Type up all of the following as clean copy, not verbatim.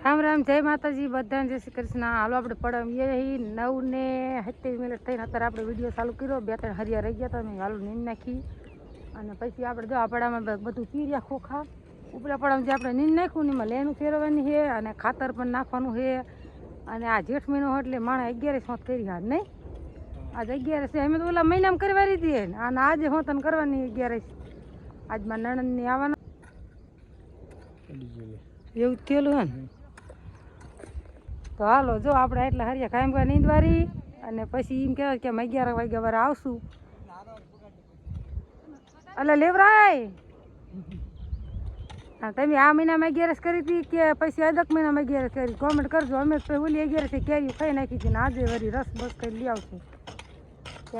રામ રામ, જય માતાજી, બધાને જય શ્રી કૃષ્ણ. હાલો આપણે પડમ એ 9:27 થઈને અત્યારે આપણે વિડીયો ચાલુ કર્યો. 2-3 હરિયા રહી ગયા હતા, મેં હાલું નીંદ નાખી. અને પછી આપણે જો આ પડામાં બધું પીર્યા ખોખા ઉપરા પડામાં જે આપણે નીંદ નાખ્યું ને એમાં લેનું ફેરવવાની છે અને ખાતર પણ નાખવાનું છે. અને આ જેઠ મહિનો એટલે માણસ 11 સોંત કરી હાથ નહીં, આજ 11 છે. અમે તો ઓલા મહિનામાં કરવાની હતી અને આજે હોતન કરવાની 11. આજ મારા નણંદની આવવાના એવું થયેલું હે ને. તો હાલો જો આપણે એટલા હરિયા કાયમ કા નીંદવારી અને પછી એમ કહેવાય કે અમે 11 વાગ્યા વાર આવશું. એટલે લેવરાય તમે આ મહિનામાં 11 કરી હતી કે પછી અદક મહિનામાં 11 કરી? કોમેન્ટ કરજો. અમે ઓલી 11 કેરી ખાઈ નાખી હતી ને આજે વળી રસ બસ કરી લઈ આવશું.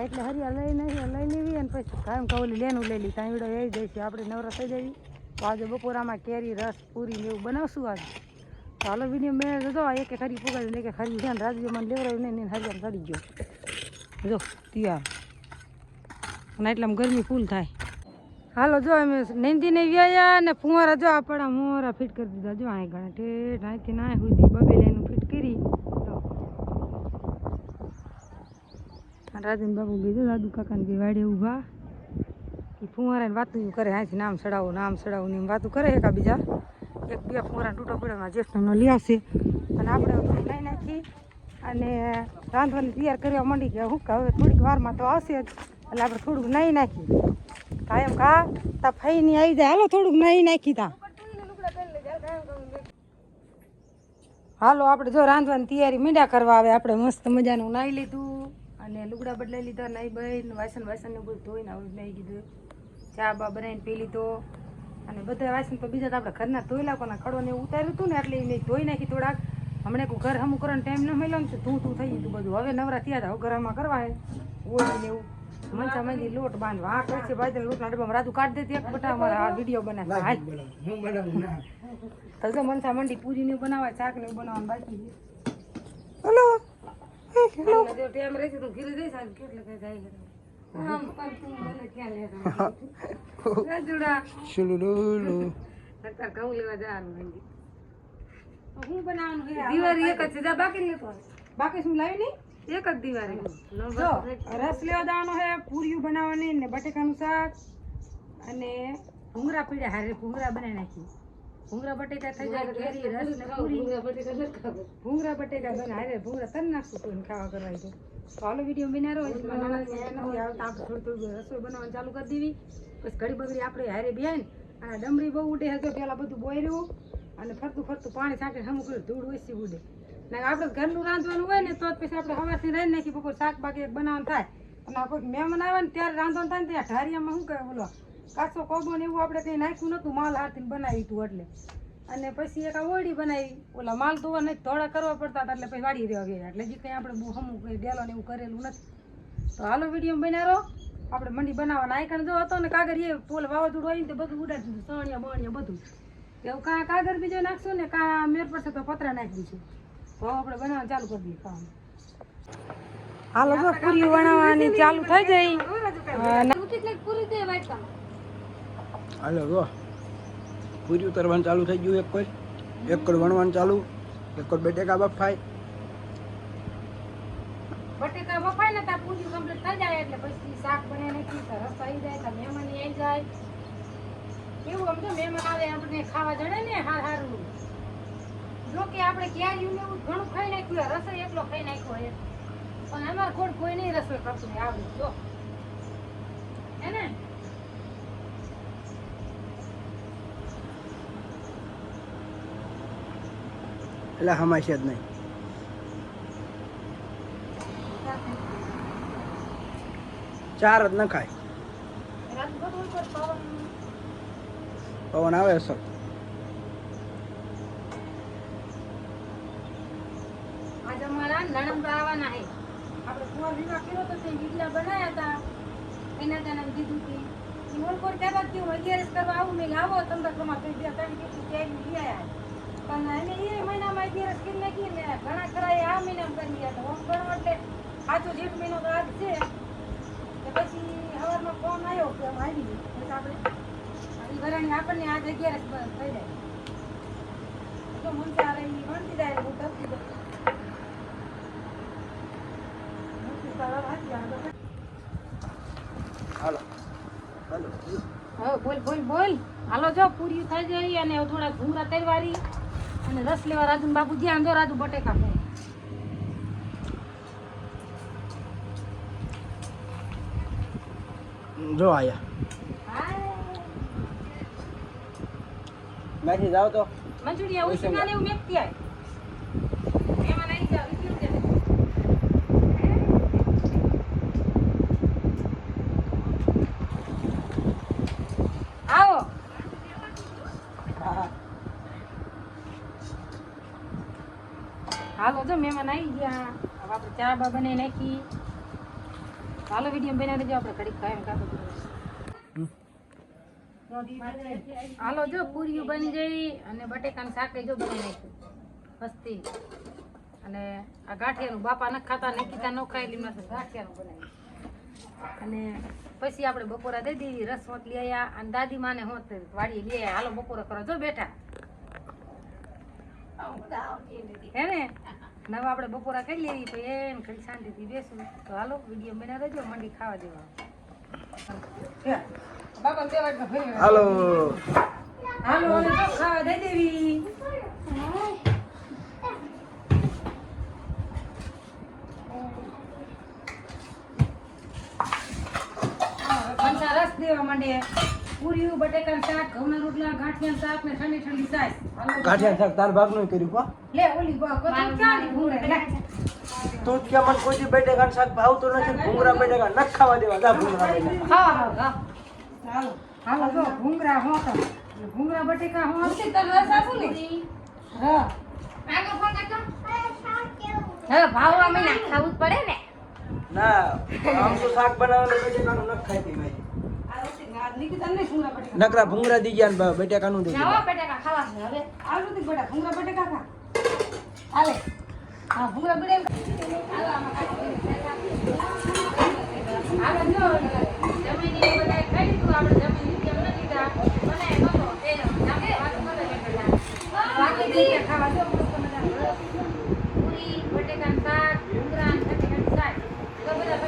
એટલે હરિયા લઈ લેવી અને પછી કાયમ કા ઓલી લેનું લઈ લઈ ત્યાં વિડીયો આવી જાય છે. આપણે નવરા થઈ જવી તો આજે બપોરામાં કેરી રસ પૂરી ને એવું બનાવશું આજે. તો હાલો વિડીયો મેં જો એક ખરી પુગાડી ને એક ખરી છે ને રાજ્ય મને લેવડાવ્યું નહીં હરિયામાં ચડી ગયો જો તૈયાર અને એટલામાં ગરમી ફૂલ થાય. હાલો જો અમે નંદીને વ્યાયા ને ફુવારા જો આપણા મોરા ફિટ કરી દીધા. જો અહીં ગણે ઠેઠ અહીંથી ના સુધી બબે લાઈનું ફિટ કરી. રાજન બાબુ કીધું દાદુ કાકાને કે વાડે ઊભા એ ફુવારાને વાતું કરે અહીંથી નામ ચડાવું ને એમ વાતું કરે એકા બીજા. 1-2 ફુવારા તૂટો પીડામાં જેઠનો લઈ આવશે અને આપણે લઈ નાખી અને રાંધવાની તૈયાર કરવા માંડી ગયા. હું હવે થોડીક વારમાં તો આવશે જ એટલે આપણે થોડુંક નાહી નાખી કાયમ કા તા ફઈની આવી જાય. હાલો થોડુંક નાહી નાખી તા. હાલો આપણે જો રાંધવાની તૈયારી મીંડા કરવા આવે. આપણે મસ્ત મજાનું નાહી લીધું અને લુગડા બદલાઈ લીધા, નાહી બહીને વાસણ ને બધું ધોઈને આવું નાહી કીધું. ચા બા બનાવીને પી લીધો અને બધા વાસણ તો બીજા તો આપણે ઘરના ધોઈલા કોના કડોને એવું ઉતાર્યું હતું ને એટલે મેં ધોઈ નાખી થોડાક. હમણાં કોઈ ઘર હમું કરવાનો ટાઈમ ન મળ્યો ને તું થઈ ગયું બધું. હવે નવરા થયા હતા, હવે ઘરમાં કરવા હે ઓળીને એવું મંચા મંદી લોટ બાંધવા. આ કહે છે બાજરી લોટના ડબ્બામાં રાજુ કાઢી દેતી એક બટા અમારા આ વિડીયો બનાવે. હાલ તો જો મંચા મંડી પૂરી ને બનાવવા, શાક ને બનાવવાનું બાકી છે. હલો ટાઈમ રહેશે તો ઘીરે જઈશ આજે કેટલે કઈ જાય દિવાળી એક જ છે. બાકી શું લાવી નહીં, એક જ દિવાળી. જો રસ લેવા જવાનો છે, પૂરીઓ બનાવવાની ને બટેકાનું શાક અને ભૂંગરા પીડ્યા. હારે ભૂંગરા બનાવી નાખી. ભૂંગરા બટેકા થઈ જાય, કેરી રસ ને પૂરી. ભૂંગરા બટેકા બને હારે ભૂંગરા તન નાખશું કોઈ ખાવા કરવા. તો હાલો વિડીયો બનાવો. નથી આવતા આપણે થોડું રસોઈ બનાવવાનું ચાલુ કરી દેવી. પછી ઘડી બગડી આપણે હારે બેન અને ડમરી બહુ ઉડે હશે. પેલા બધું બોયર્યું અને ફરતું પાણી છાંટીને હમું કર્યું, ધૂળ ઓછી ઉડે. ને આપણે ઘરનું રાંધવાનું હોય ને તો પછી આપણે હવાથી રહી નાખી બપોર શાક બાકી બનાવવાનું થાય. અને કોઈ મહેમાન આવે ને ત્યારે રાંધવાનું થાય ને ત્યાં ઢારિયામાં શું કહે બોલો કાચો કોબો ને એવું આપણે કંઈ નાખ્યું નહોતું, માલ હાથીને બનાવી હતું એટલે. અને પછી એક ઓળી બનાવી. ઓલા માલ ધોવા નથી ધોળા કરવા પડતા હતા એટલે પછી વાળી રહેવા ગયા. એટલે જે કંઈ આપણે બહુ હમું કંઈ ડેલો ને એવું કરેલું નથી. તો હાલો વિડીયો બનાવો. આપણે મંડી બનાવવાના આઈકણ જો હતો ને કાગર એ પોલ વાવાઝોડું હોય ને તો બધું ઉડાડી દીધું, સણિયા બણિયા બધું. એવું કાગર બીજો નાખશું ને મેર પડશે તો પતરા નાખી દઈશું. તો આપણે બનાવવાનું ચાલુ કરી દઈએ ખાવાનું. હાલો જો પૂરી બનાવવાની ચાલુ થઈ જાય. હાલો જો પૂરી ઉતરવાનું ચાલુ થઈ ગયું. એક કડ વણવાનું ચાલુ, એક કડ બટેકા બફાય. બટેકા બફાય ને ત્યાં પૂરી કમ્પ્લીટ થઈ જાય એટલે પછી શાક બને નાખી તો રસ આવી જાય તો મહેમાન આવી જાય. એવું આમ તો મહેમાન આવે આપણે ખાવા જડે ને સારું. જો કે આપણે ક્યાંય એવું ઘણું ખાઈ નાખ્યું, રસોઈ એકલો ખાઈ નાખ્યો હે પણ અમારે કોઈ નહીં રસોઈ કરતું ને આવડે જો હે ને. એટલે હમાશે જ નહીં. ચાર જ ન ખાય. પવન આવે સર. આજે અમારા નણંદ આવવાના હે. આપણે કુંવર વિવાહ કર્યો તો તે વિડિયા બનાવ્યા હતા એના ત્યાં દીધું હતી. મોલકોટ કહેવા કે 11 કરવા આવું મેં આવો તમને તમારે 2-3 કેટલી કેરી લઈ આવ્યા. પણ એને એ મહિનામાં 11 કરી નાખી ને ઘણા ખરા આ મહિનામાં કરી ગયા. ઓમ ગણો એટલે આજો જેઠ મહિનો તો આજ છે. પછી સવારમાં ફોન આવ્યો કે આવી ગયું પછી આપણે વરાણી આપણને આજે 11 થઈ જાય તો મન ચાલે મળતી જાય હું કરતી દઉં. હાલો હાલો હવે બોલ બોલ બોલ હાલો જો પૂરી થઈ જાય અને હવે થોડા ઘૂંઘરા તરવારી અને રસ લેવા રાજુ બાપુ જ્યાં જો રાજુ બટેકા ખાય. જો આયા મેથી જાવ તો મંચુરિયા ઉસી ના લેવું મેકતી આય એમાં નહીં જાવ વિડિયો કે આવો હાલો જો મહેમાન આવી ગયા હવે આપણે ચા બા બનાવી નાખી હાલો વિડીયો બનાવી દેજો આપણે ઘડીક કાયમ કાપો હાલો જો પૂરીઓ બની ગઈ અને બટેકાનું શાક જો બનાવી નાખ્યું મસ્તી અને આ ગાંઠિયાનું બાપા ન ખાતા નકીતા ન ખાયેલી મસ્ત ગાંઠિયાનું બનાવ્યું અને પછી આપણે બપોરા દઈ દીધી રસ હોત લઈ આવ્યા અને દાદી માને હોત વાડીએ લઈ આવ્યા હાલો બપોરા કરો જો બેઠા હે ને નવા આપણે બપોરા કરી લેવી પછી એમ ઘડી શાંતિથી બેસું તો હાલો વિડીયો બનાવી દેજો મંડી ખાવા દેવા બાપા બે વાટકા ભરી હાલો હાલો હવે તો ખાવા દઈ દેવી પંચા રસ દેવા માંડે પૂરીઓ બટેકાનું શાક ઘઉંના રોટલા ગાંઠિયાનું શાક ને ઠંડી ઠંડી છાશ ગાંઠિયા શાક તાર ભાગનું કર્યું કો લે ઓલી કોતો ક્યાં ભૂરે લે તું કે મને કોઈ દી બટેકાનું શાક ભાવતું નથી ભૂંગરા બટેકા ન ખાવા દેવા જા ભૂંગરા બટેકા હા હાલો હાલો જો ભૂંગરા હોત ભૂંગરા બટેકા હોત તને રસ આપું ને હા આગળ ફોન કરતો હા ભાવવા મને ખાવું જ પડે ને ના આમ તો શાક બનાવવાનું બટેકાનું ન ખાઈતી મેં નકરા ભૂંગરા દી ગયા ને બટેકાનું દઈ જાઓ બટેકા ખાવા છે હવે આલુ દી બટા ભૂંગરા બટેકા ખા હાલે હા ભૂંગરા બટેકા હાલો આમાં હાલો જો જમીની બધા ખાઈ લીધું આપણે જમીની કેમ ન લીધા બનાય નતો તેનો જામે વાત કરે બેટા બાકી દી ખાવા જો મસ્ત મજા પૂરી બટેકાનું શાક ભૂંગરા અને બટેકાનું શાક તો બધા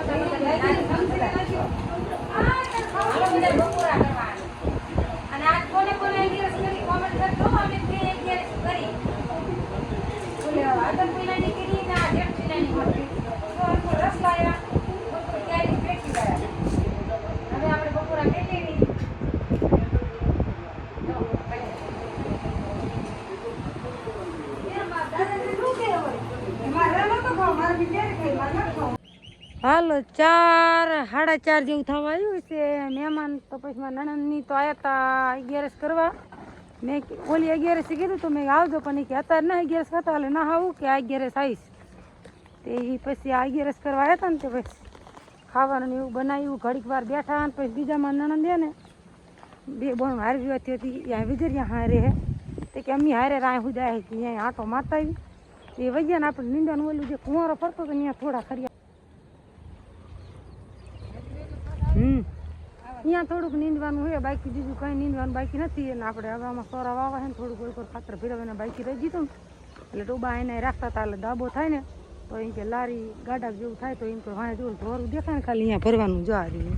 હાલો બધા બપોરા કરવા અને આજ કોને કોને અગિયારસ કરી કોમેન્ટ કરજો અમે બે અગિયારસ કરી બોલે આગળ પીલાની કરી ના જેઠ પીલાની કરી તો આપણે રસ લાયા બપોર ક્યારે બેઠી ગયા હવે આપણે બપોરા કરી લેવી હાલો 4:30 જેવું થવા આવ્યું છે મહેમાન તો પછી મારા નણંદની તો આવ્યા હતા અગિયારસ કરવા મેં ઓલી અગિયારસ કીધું તો મેં આવજો પણ કે અત્યારે ના અગિયારસ કરતા એટલે ના આવું કે આ અગિયારસ આવીશ તે પછી આ અગિયારસ કરવા આવ્યા હતા ને તે પછી ખાવાનું એવું બનાવ્યું ઘડીક વાર બેઠા અને પછી બીજા મારા નણંદ ને બે બોણ હારી વિવાતી હતી ત્યાં વિજરિયા હારે હે તે કે અમ્મી હારે રાય હુદાય અહીંયા આંટો મારતા આવી એ વૈયા ને આપણે નીંદવાનું ઓલું જે કુંવારો ફરતો તો ત્યાં થોડા ખરી અહીંયા થોડુંક નીંદવાનું હોય બાકી બીજું કંઈ નીંદવાનું બાકી નથી અને આપણે હવે આમાં સોરા વાવા છે ને થોડુંક કોઈ કોઈ ખાતર ભેરવીને બાકી રહી દીધું ને એટલે ડોબા એને રાખતા હતા એટલે દાબો થાય ને તો એમ કે લારી ગાડા જેવું થાય તો એમ કે વાંહે જેવું ધોરું દેખાય ને ખાલી અહીંયા ભરવાનું જો આ રહ્યું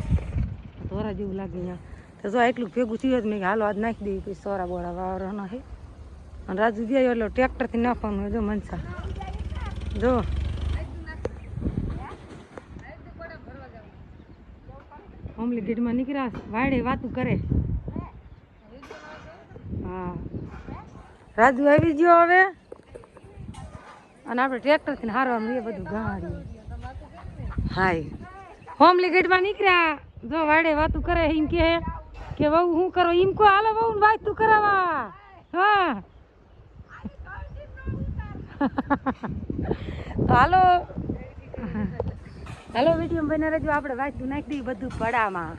ધોરા જેવું લાગે અહીંયા તો જો એટલું ભેગું થયું મેં કે હાલો આજ નાખી દઈએ પછી સોરા બોરા વાવવાના છે અને રાજુ દે એટલે ટ્રેક્ટરથી નાખવાનું હોય જો મનસા જો ઓમલી ગેટમાં નીકળ્યા વાડે વાતું કરે હા રાજુ આવી ગયો હવે અને આપણે ટ્રેક્ટરથી હારવાનું એ બધું ગાડી હાય હોમલી ગેટમાં નીકળ્યા જો વાડે વાતું કરે એમ કે વહુ શું કરો એમ કો હાલો વહુ વાતું કરાવવા હા તો હાલો વિડીયો બને રહેજો આપણે વાંચતું નાખી દઈએ બધું પડામાં